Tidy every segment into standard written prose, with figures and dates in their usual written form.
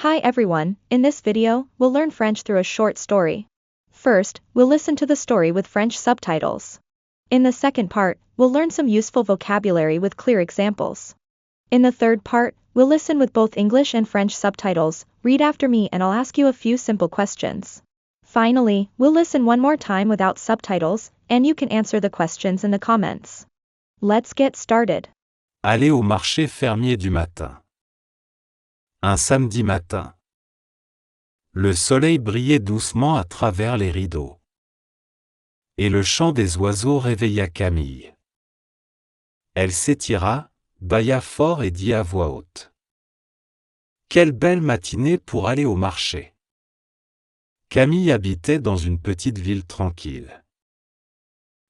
Hi everyone, in this video, we'll learn French through a short story. First, we'll listen to the story with French subtitles. In the second part, we'll learn some useful vocabulary with clear examples. In the third part, we'll listen with both English and French subtitles, read after me and I'll ask you a few simple questions. Finally, we'll listen one more time without subtitles, and you can answer the questions in the comments. Let's get started. Aller au marché fermier du matin. Un samedi matin. Le soleil brillait doucement à travers les rideaux. Et le chant des oiseaux réveilla Camille. Elle s'étira, bâilla fort et dit à voix haute. Quelle belle matinée pour aller au marché. Camille habitait dans une petite ville tranquille.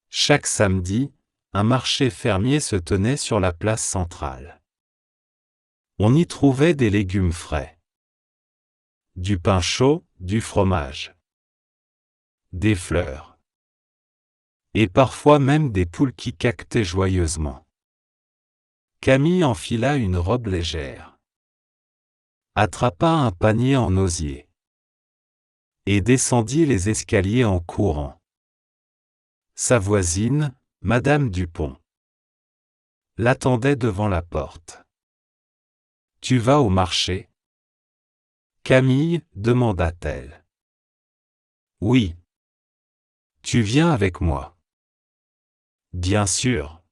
Chaque samedi, un marché fermier se tenait sur la place centrale. On y trouvait des légumes frais, du pain chaud, du fromage, des fleurs, et parfois même des poules qui caquetaient joyeusement. Camille enfila une robe légère, attrapa un panier en osier, et descendit les escaliers en courant. Sa voisine, Madame Dupont, l'attendait devant la porte. « Tu vas au marché ?» Camille, demanda-t-elle. « Oui. Tu viens avec moi. »« Bien sûr.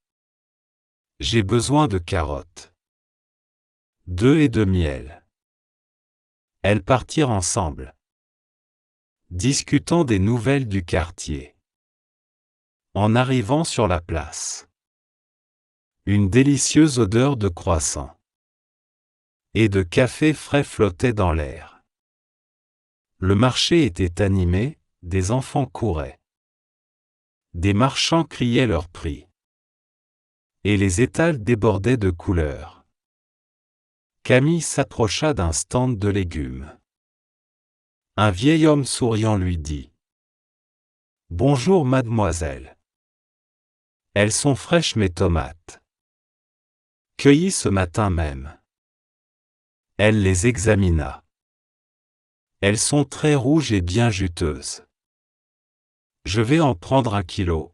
J'ai besoin de carottes. D'œufs et de miel. » Elles partirent ensemble, discutant des nouvelles du quartier. En arrivant sur la place, une délicieuse odeur de croissant et de café frais flottait dans l'air. Le marché était animé, des enfants couraient. Des marchands criaient leurs prix. Et les étals débordaient de couleurs. Camille s'approcha d'un stand de légumes. Un vieil homme souriant lui dit « Bonjour mademoiselle. Elles sont fraîches mes tomates. Cueillies ce matin même. » Elle les examina. Elles sont très rouges et bien juteuses. Je vais en prendre 1 kilo.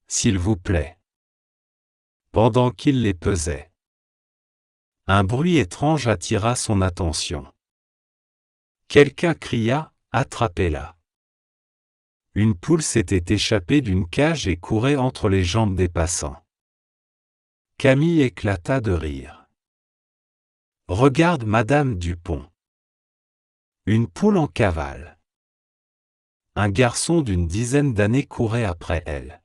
S'il vous plaît. Pendant qu'il les pesait, un bruit étrange attira son attention. Quelqu'un cria « Attrapez-la !» Une poule s'était échappée d'une cage et courait entre les jambes des passants. Camille éclata de rire. Regarde Madame Dupont. Une poule en cavale. Un garçon d'une dizaine d'années courait après elle.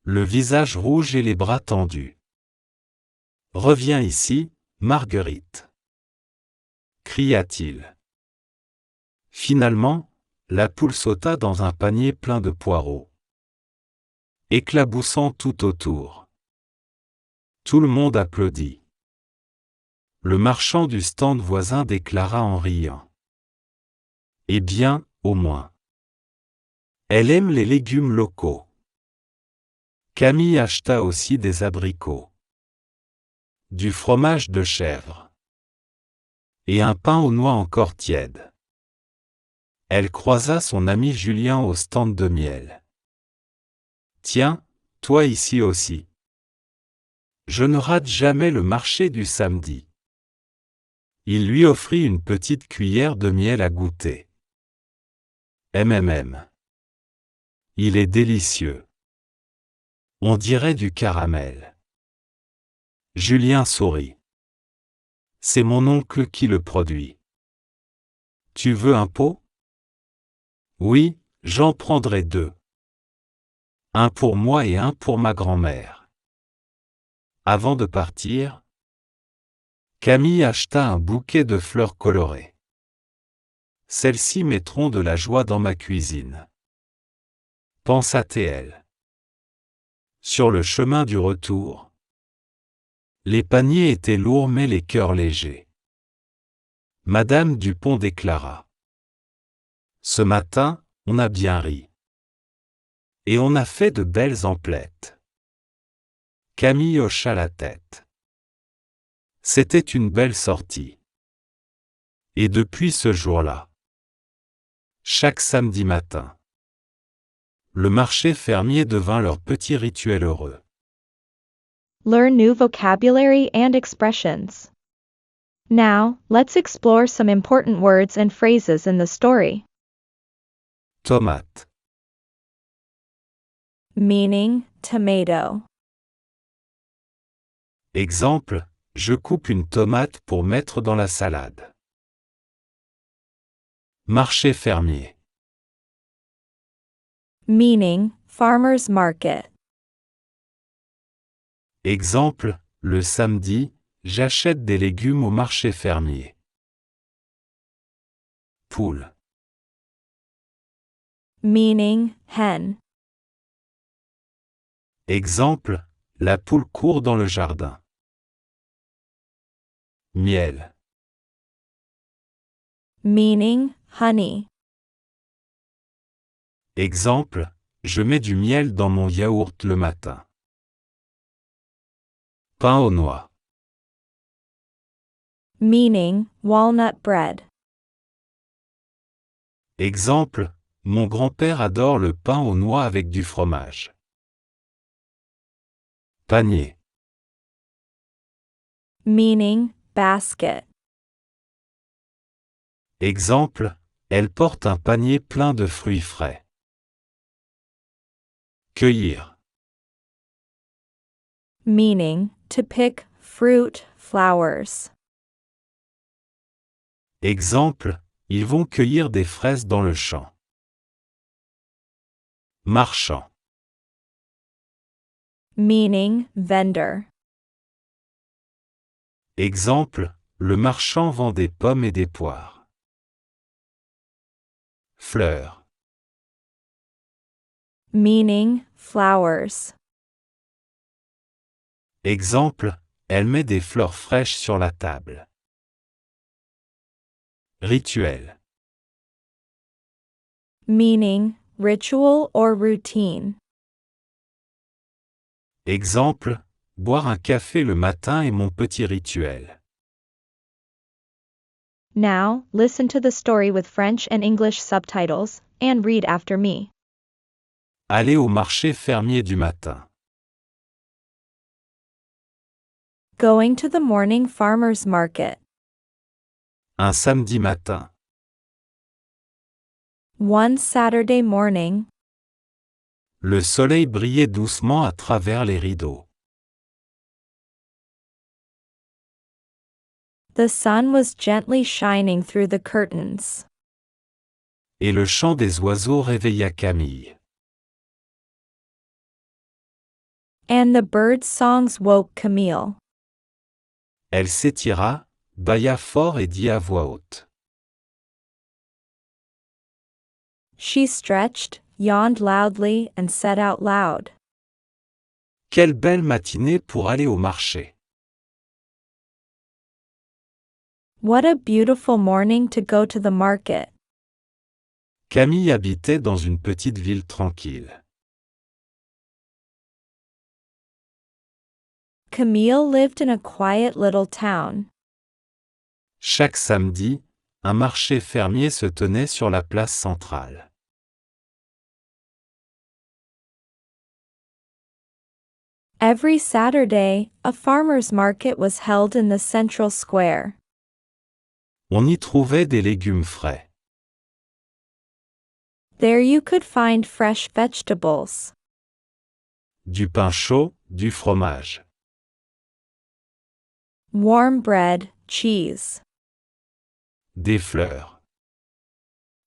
Le visage rouge et les bras tendus. Reviens ici, Marguerite, cria-t-il. Finalement, la poule sauta dans un panier plein de poireaux, éclaboussant tout autour. Tout le monde applaudit. Le marchand du stand voisin déclara en riant. « Eh bien, au moins. Elle aime les légumes locaux. » Camille acheta aussi des abricots, du fromage de chèvre et un pain aux noix encore tiède. Elle croisa son ami Julien au stand de miel. « Tiens, toi ici aussi. Je ne rate jamais le marché du samedi. » Il lui offrit une petite cuillère de miel à goûter. MMM. Il est délicieux. On dirait du caramel. Julien sourit. C'est mon oncle qui le produit. Tu veux un pot? Oui, j'en prendrai 2. Un pour moi et un pour ma grand-mère. Avant de partir, Camille acheta un bouquet de fleurs colorées. Celles-ci mettront de la joie dans ma cuisine, pensa-t-elle. Sur le chemin du retour, les paniers étaient lourds mais les cœurs légers. Madame Dupont déclara. Ce matin, on a bien ri. Et on a fait de belles emplettes. Camille hocha la tête. C'était une belle sortie. Et depuis ce jour-là, chaque samedi matin, le marché fermier devint leur petit rituel heureux. Learn new vocabulary and expressions. Now, let's explore some important words and phrases in the story. Tomate. Meaning, tomato. Exemple, je coupe une tomate pour mettre dans la salade. Marché fermier. Meaning, farmer's market. Exemple, le samedi, j'achète des légumes au marché fermier. Poule. Meaning, hen. Exemple, la poule court dans le jardin. Miel. Meaning, honey. Exemple, je mets du miel dans mon yaourt le matin. Pain aux noix. Meaning, walnut bread. Exemple, mon grand-père adore le pain aux noix avec du fromage. Panier. Meaning, basket. Exemple, elle porte un panier plein de fruits frais. Cueillir. Meaning, to pick fruit, flowers. Exemple, ils vont cueillir des fraises dans le champ. Marchand. Meaning, vendor. Exemple, le marchand vend des pommes et des poires. Fleurs. Meaning, flowers. Exemple, elle met des fleurs fraîches sur la table. Rituel. Meaning, ritual or routine. Exemple, boire un café le matin est mon petit rituel. Now, listen to the story with French and English subtitles, and read after me. Aller au marché fermier du matin. Going to the morning farmer's market. Un samedi matin. One Saturday morning. Le soleil brillait doucement à travers les rideaux. The sun was gently shining through the curtains. Et le chant des oiseaux réveilla Camille. And the birds' songs woke Camille. Elle s'étira, bâilla fort et dit à voix haute. She stretched, yawned loudly, and said out loud. Quelle belle matinée pour aller au marché. What a beautiful morning to go to the market. Camille habitait dans une petite ville tranquille. Camille lived in a quiet little town. Chaque samedi, un marché fermier se tenait sur la place centrale. Every Saturday, a farmer's market was held in the central square. On y trouvait des légumes frais. There you could find fresh vegetables. Du pain chaud, du fromage. Warm bread, cheese. Des fleurs.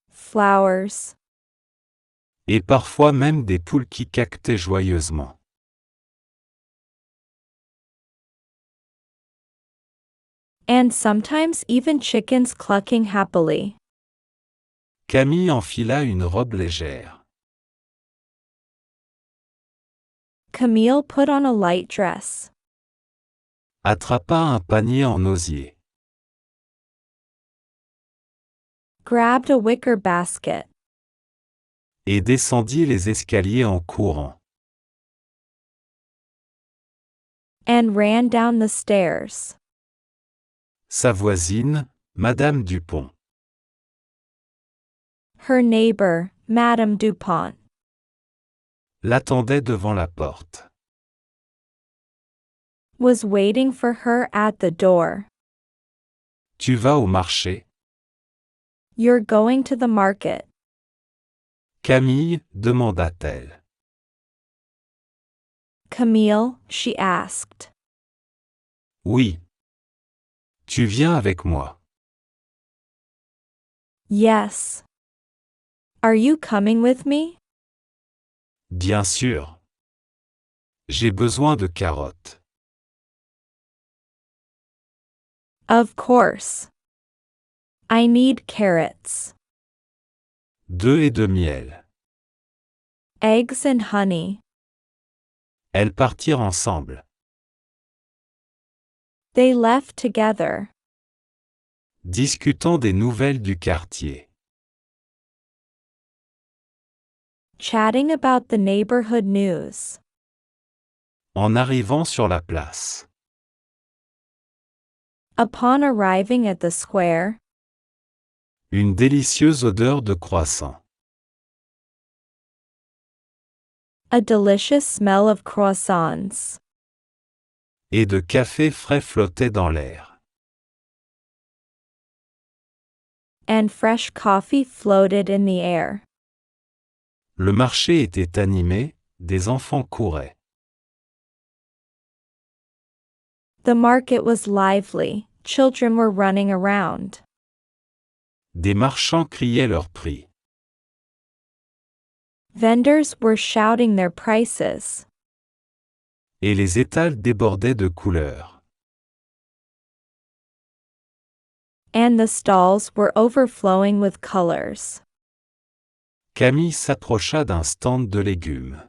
Flowers. Et parfois même des poules qui caquetaient joyeusement. And sometimes even chickens clucking happily. Camille enfila une robe légère. Camille put on a light dress. Attrapa un panier en osier. Grabbed a wicker basket. Et descendit les escaliers en courant. And ran down the stairs. Sa voisine, Madame Dupont. Her neighbor, Madame Dupont, L'attendait devant la porte. was waiting for her at the door. Tu vas au marché? You're going to the market. Camille, demanda-t-elle. Camille, she asked. Oui. Tu viens avec moi. Yes. Are you coming with me? Bien sûr. J'ai besoin de carottes. Of course. I need carrots. D'œufs et de miel. Eggs and honey. Elles partirent ensemble. They left together. Discutant des nouvelles du quartier. Chatting about the neighborhood news. En arrivant sur la place. Upon arriving at the square, Une délicieuse odeur de croissant. a delicious smell of croissants Et de café frais flottait dans l'air. and fresh coffee floated in the air. Le marché était animé, des enfants couraient. The market was lively, children were running around. Des marchands criaient leurs prix. Vendors were shouting their prices. Et les étals débordaient de couleurs. And the stalls were overflowing with colors. Camille s'approcha d'un stand de légumes.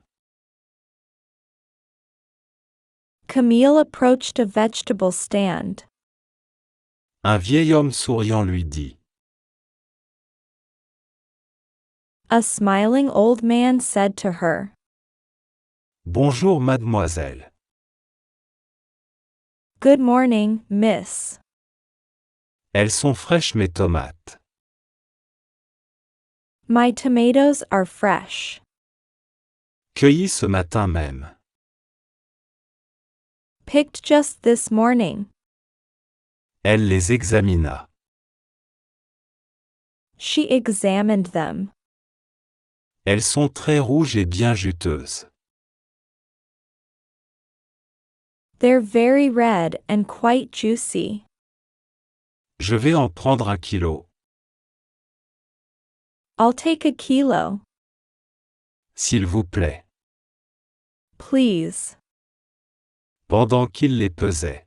Camille approached a vegetable stand. Un vieil homme souriant lui dit. A smiling old man said to her, Bonjour mademoiselle. Good morning, miss. Elles sont fraîches mes tomates. My tomatoes are fresh. Cueillies ce matin même. Picked just this morning. Elle les examina. She examined them. Elles sont très rouges et bien juteuses. They're very red and quite juicy. Je vais en prendre 1 kilo. I'll take a kilo. S'il vous plaît. Please. Pendant qu'il les pesait.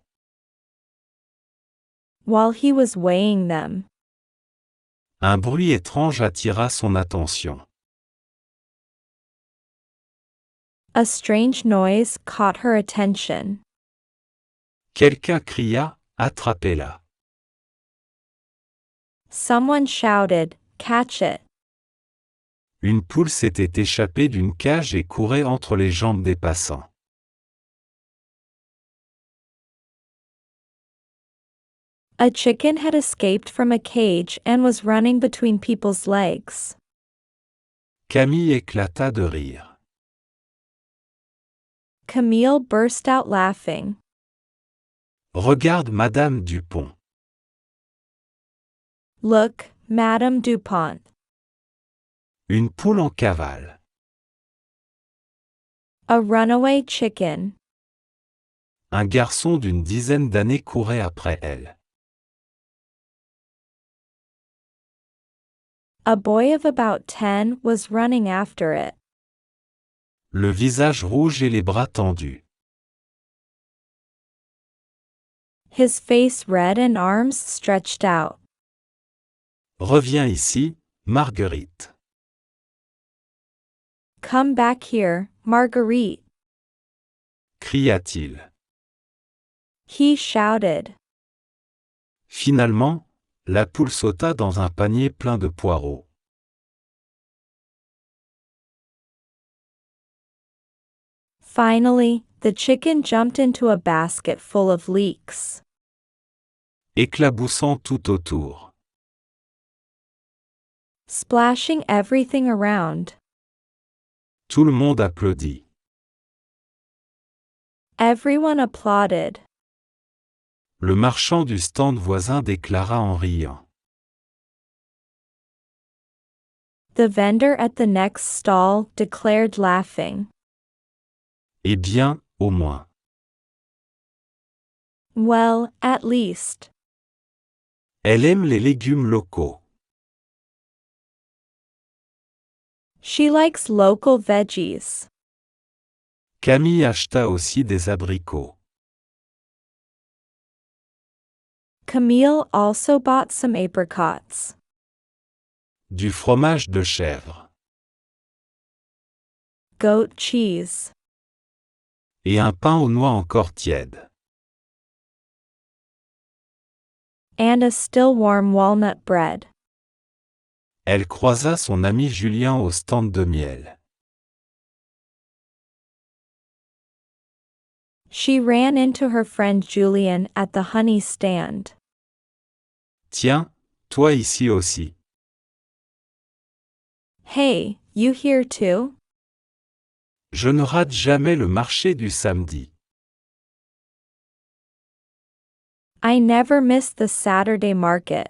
While he was weighing them, Un bruit étrange attira son attention. a strange noise caught her attention. Quelqu'un cria, attrapez-la. Someone shouted, Catch it. Une poule s'était échappée d'une cage et courait entre les jambes des passants. A chicken had escaped from a cage and was running between people's legs. Camille éclata de rire. Camille burst out laughing. Regarde Madame Dupont. Look, Madame Dupont. Une poule en cavale. A runaway chicken. Un garçon d'une dizaine d'années courait après elle. A boy of about 10 was running after it. Le visage rouge et les bras tendus. His face red and arms stretched out. Reviens ici, Marguerite. Come back here, Marguerite. Cria-t-il. He shouted. Finalement, la poule sauta dans un panier plein de poireaux. Finally, the chicken jumped into a basket full of leeks. éclaboussant tout autour. Splashing everything around. Tout le monde applaudit. Everyone applauded. Le marchand du stand voisin déclara en riant. The vendor at the next stall declared laughing. Eh bien, au moins. Well, at least. Elle aime les légumes locaux. She likes local veggies. Camille acheta aussi des abricots. Camille also bought some apricots. Du fromage de chèvre. Goat cheese. Et un pain aux noix encore tiède. And a still warm walnut bread. Elle croisa son ami Julien au stand de miel. She ran into her friend Julian at the honey stand. Tiens, toi ici aussi. Hey, you here too? Je ne rate jamais le marché du samedi. I never miss the Saturday market.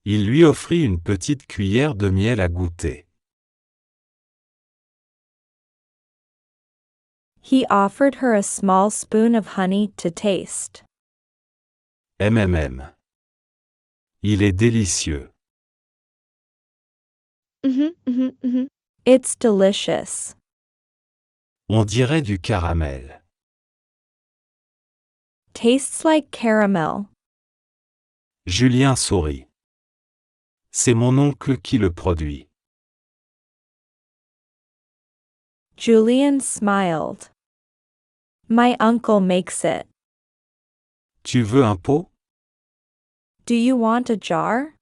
Il lui offrit une petite cuillère de miel à goûter. He offered her a small spoon of honey to taste. MMM. Il est délicieux. It's delicious. On dirait du caramel. Tastes like caramel. Julien sourit. C'est mon oncle qui le produit. Julian smiled. My uncle makes it. Tu veux un pot? Do you want a jar?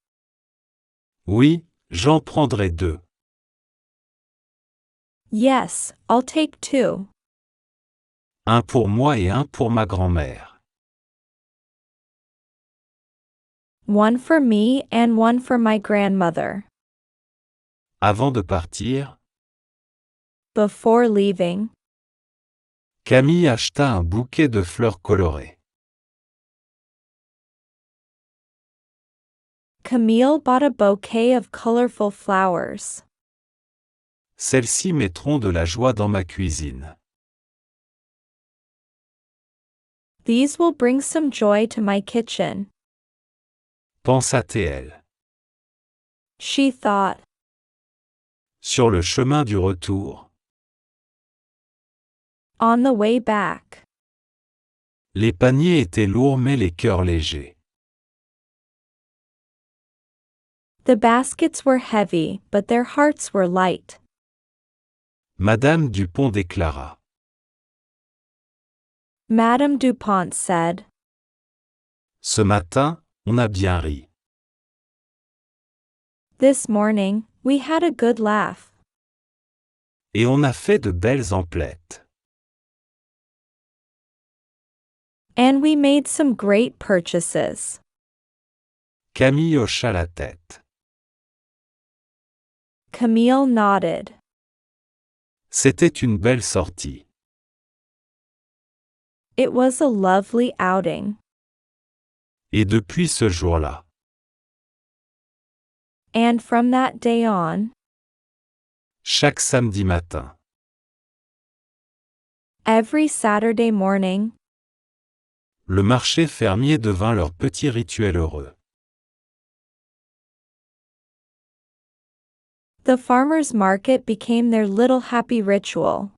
Oui, j'en prendrai 2. Yes, I'll take 2. Un pour moi et un pour ma grand-mère. One for me and one for my grandmother. Avant de partir, Before leaving, Camille acheta un bouquet de fleurs colorées. Camille bought a bouquet of colorful flowers. Celles-ci mettront de la joie dans ma cuisine. These will bring some joy to my kitchen. Pensa-t-elle. She thought. Sur le chemin du retour, On the way back. les paniers étaient lourds mais les cœurs légers. The baskets were heavy, but their hearts were light. Madame Dupont déclara. Madame Dupont said. Ce matin, on a bien ri. This morning, we had a good laugh. Et on a fait de belles emplettes. And we made some great purchases. Camille hocha la tête. Camille nodded. C'était une belle sortie. It was a lovely outing. Et depuis ce jour-là, And from that day on, chaque samedi matin, every Saturday morning, le marché fermier devint leur petit rituel heureux. the farmer's market became their little happy ritual.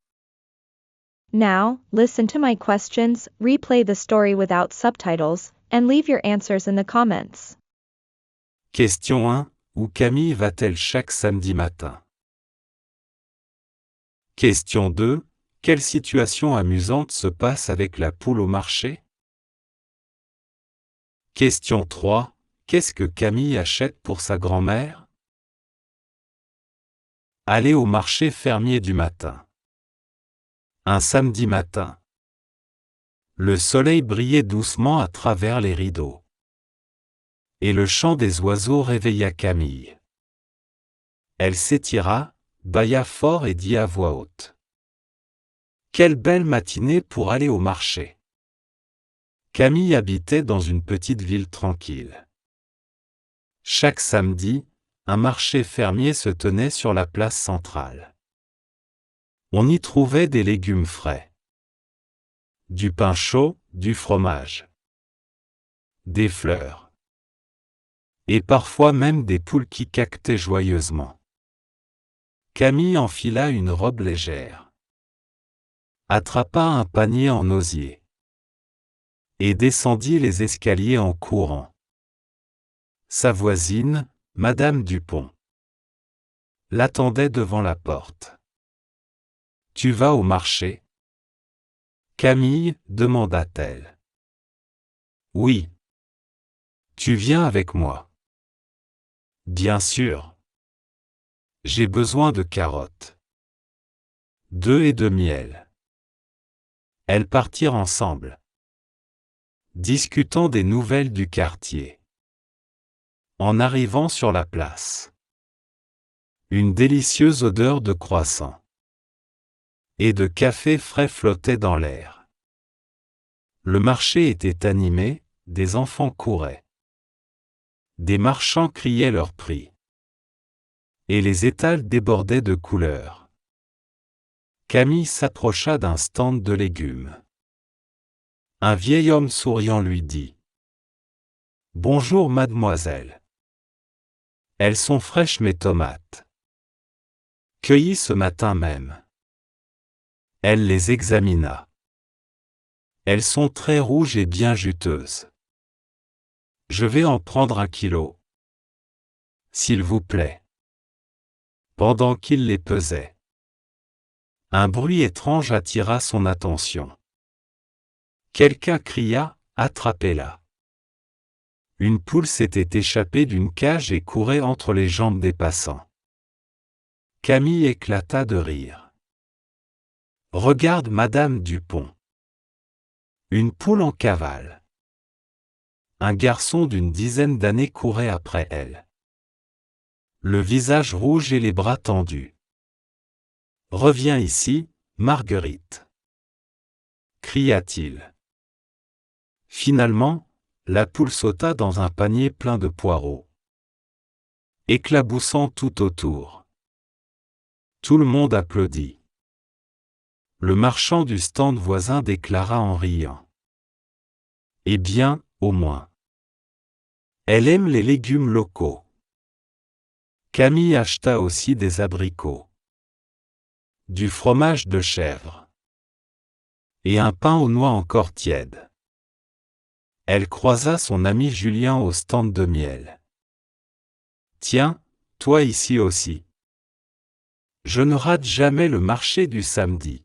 Now, listen to my questions, replay the story without subtitles, and leave your answers in the comments. Question 1. Où Camille va-t-elle chaque samedi matin? Question 2. Quelle situation amusante se passe avec la poule au marché? Question 3. Qu'est-ce que Camille achète pour sa grand-mère? Aller au marché fermier du matin. Un samedi matin. Le soleil brillait doucement à travers les rideaux. Et le chant des oiseaux réveilla Camille. Elle s'étira, bâilla fort et dit à voix haute. Quelle belle matinée pour aller au marché. Camille habitait dans une petite ville tranquille. Chaque samedi, un marché fermier se tenait sur la place centrale. On y trouvait des légumes frais, du pain chaud, du fromage, des fleurs, et parfois même des poules qui caquetaient joyeusement. Camille enfila une robe légère, attrapa un panier en osier, et descendit les escaliers en courant. Sa voisine, Madame Dupont, l'attendait devant la porte. « Tu vas au marché ?» Camille, demanda-t-elle. « Oui. Tu viens avec moi ?»« Bien sûr. J'ai besoin de carottes. D'œufs et de miel. » Elles partirent ensemble, discutant des nouvelles du quartier. En arrivant sur la place, une délicieuse odeur de croissant et de café frais flottait dans l'air. Le marché était animé, des enfants couraient. Des marchands criaient leurs prix. Et les étals débordaient de couleurs. Camille s'approcha d'un stand de légumes. Un vieil homme souriant lui dit « Bonjour mademoiselle. Elles sont fraîches mes tomates. Cueillies ce matin même. » Elle les examina. Elles sont très rouges et bien juteuses. Je vais en prendre 1 kilo. S'il vous plaît. Pendant qu'il les pesait, un bruit étrange attira son attention. Quelqu'un cria « Attrapez-la !» Une poule s'était échappée d'une cage et courait entre les jambes des passants. Camille éclata de rire. Regarde Madame Dupont. Une poule en cavale. Un garçon d'une dizaine d'années courait après elle, le visage rouge et les bras tendus. Reviens ici, Marguerite, cria-t-il. Finalement, la poule sauta dans un panier plein de poireaux, éclaboussant tout autour. Tout le monde applaudit. Le marchand du stand voisin déclara en riant. « Eh bien, au moins, elle aime les légumes locaux. » Camille acheta aussi des abricots, du fromage de chèvre et un pain aux noix encore tiède. Elle croisa son ami Julien au stand de miel. « Tiens, toi ici aussi. Je ne rate jamais le marché du samedi. »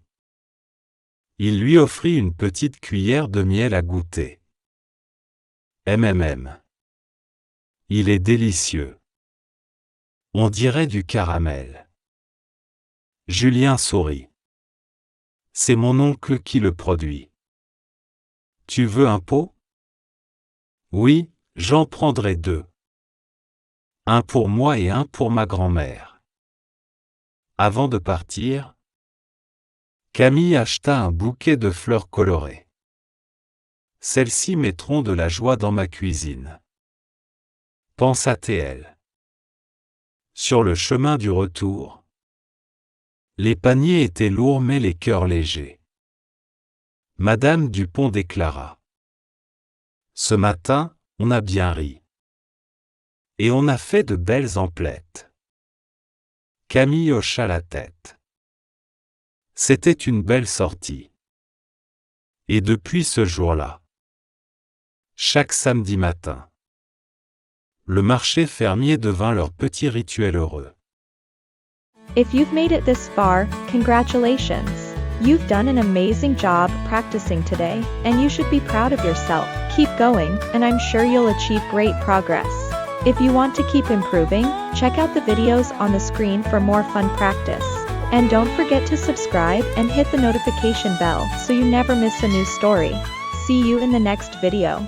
Il lui offrit une petite cuillère de miel à goûter. Il est délicieux. On dirait du caramel. Julien sourit. C'est mon oncle qui le produit. Tu veux un pot? Oui, j'en prendrai 2. Un pour moi et un pour ma grand-mère. Avant de partir, Camille acheta un bouquet de fleurs colorées. Celles-ci mettront de la joie dans ma cuisine, pensa-t-elle. Sur le chemin du retour, les paniers étaient lourds mais les cœurs légers. Madame Dupont déclara. Ce matin, on a bien ri. Et on a fait de belles emplettes. Camille hocha la tête. C'était une belle sortie. Et depuis ce jour-là, chaque samedi matin, le marché fermier devint leur petit rituel heureux. If you've made it this far, congratulations! You've done an amazing job practicing today, and you should be proud of yourself. Keep going, and I'm sure you'll achieve great progress. If you want to keep improving, check out the videos on the screen for more fun practice. And don't forget to subscribe and hit the notification bell so you never miss a new story. See you in the next video.